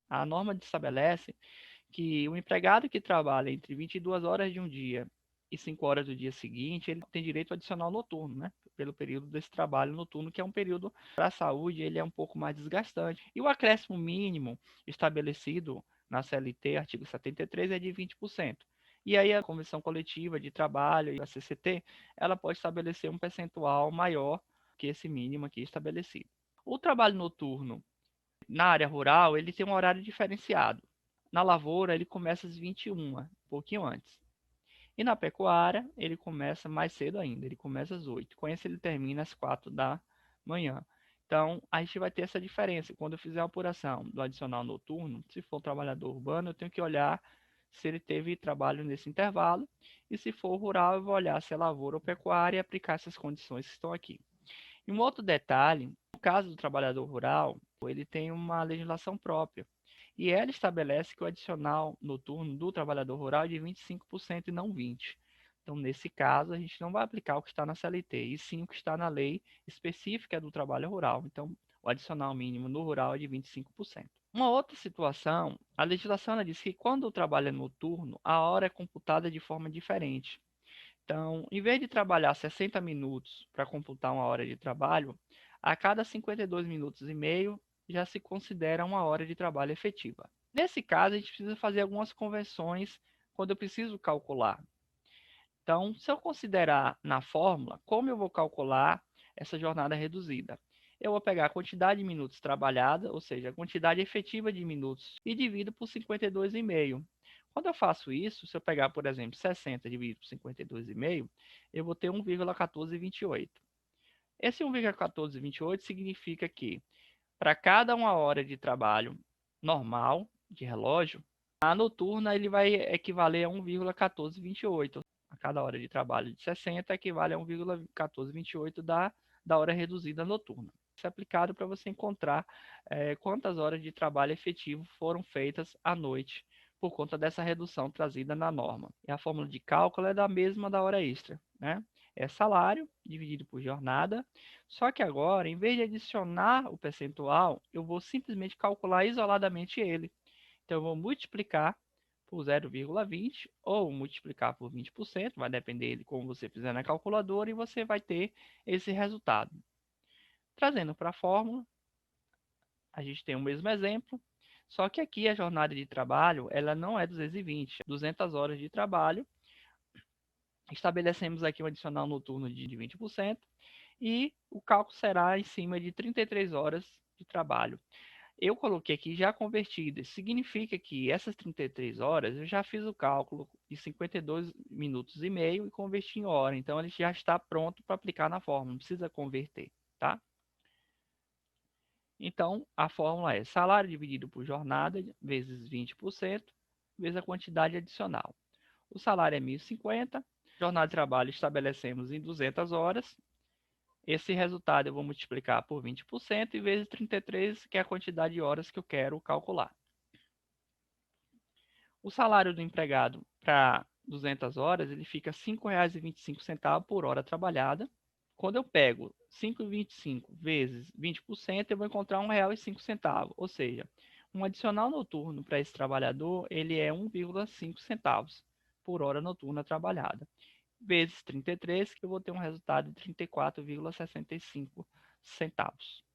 A norma estabelece que o empregado que trabalha entre 22 horas de um dia e 5 horas do dia seguinte, ele tem direito adicional noturno, né? Pelo período desse trabalho noturno, que é um período para a saúde, ele é um pouco mais desgastante. E o acréscimo mínimo estabelecido na CLT, artigo 73, é de 20%. E aí a Convenção Coletiva de Trabalho e a CCT, ela pode estabelecer um percentual maior que esse mínimo aqui estabelecido. O trabalho noturno na área rural, ele tem um horário diferenciado. Na lavoura, ele começa às 21, um pouquinho antes. E na pecuária, ele começa mais cedo ainda, ele começa às 8. Com esse, ele termina às 4 da manhã. Então, a gente vai ter essa diferença. Quando eu fizer a apuração do adicional noturno, se for um trabalhador urbano, eu tenho que olhar se ele teve trabalho nesse intervalo. E se for rural, eu vou olhar se é lavoura ou pecuária e aplicar essas condições que estão aqui. E um outro detalhe, no caso do trabalhador rural, ele tem uma legislação própria. E ela estabelece que o adicional noturno do trabalhador rural é de 25% e não 20%. Então, nesse caso, a gente não vai aplicar o que está na CLT, e sim o que está na lei específica do trabalho rural. Então, o adicional mínimo no rural é de 25%. Uma outra situação, a legislação ela diz que quando o trabalho é noturno, a hora é computada de forma diferente. Então, em vez de trabalhar 60 minutos para computar uma hora de trabalho, a cada 52 minutos e meio já se considera uma hora de trabalho efetiva. Nesse caso, a gente precisa fazer algumas conversões quando eu preciso calcular. Então, se eu considerar na fórmula, como eu vou calcular essa jornada reduzida? Eu vou pegar a quantidade de minutos trabalhada, ou seja, a quantidade efetiva de minutos, e divido por 52,5. Quando eu faço isso, se eu pegar, por exemplo, 60 dividido por 52,5, eu vou ter 1,1428. Esse 1,1428 significa que, para cada uma hora de trabalho normal, de relógio, a noturna ele vai equivaler a 1,1428. A cada hora de trabalho de 60 equivale a 1,1428 da hora reduzida noturna. Isso é aplicado para você encontrar quantas horas de trabalho efetivo foram feitas à noite por conta dessa redução trazida na norma. E a fórmula de cálculo é da mesma da hora extra, né? É salário dividido por jornada, só que agora, em vez de adicionar o percentual, eu vou simplesmente calcular isoladamente ele. Então, eu vou multiplicar por 0,20 ou multiplicar por 20%, vai depender de como você fizer na calculadora, e você vai ter esse resultado. Trazendo para a fórmula, a gente tem o mesmo exemplo, só que aqui a jornada de trabalho ela não é 220, é 200 horas de trabalho. Estabelecemos aqui um adicional noturno de 20% e o cálculo será em cima de 33 horas de trabalho. Eu coloquei aqui já convertidas. Significa que essas 33 horas eu já fiz o cálculo de 52 minutos e meio e converti em hora. Então ele já está pronto para aplicar na fórmula, não precisa converter, tá? Então a fórmula é salário dividido por jornada vezes 20% vezes a quantidade adicional. O salário é 1.050, jornada de trabalho estabelecemos em 200 horas. Esse resultado eu vou multiplicar por 20% e vezes 33, que é a quantidade de horas que eu quero calcular. O salário do empregado para 200 horas, ele fica R$ 5,25 por hora trabalhada. Quando eu pego 5,25 vezes 20%, eu vou encontrar R$ 1,05. Ou seja, um adicional noturno para esse trabalhador, ele é 1,5 centavos por hora noturna trabalhada. Vezes 33, que eu vou ter um resultado de 34,65 centavos.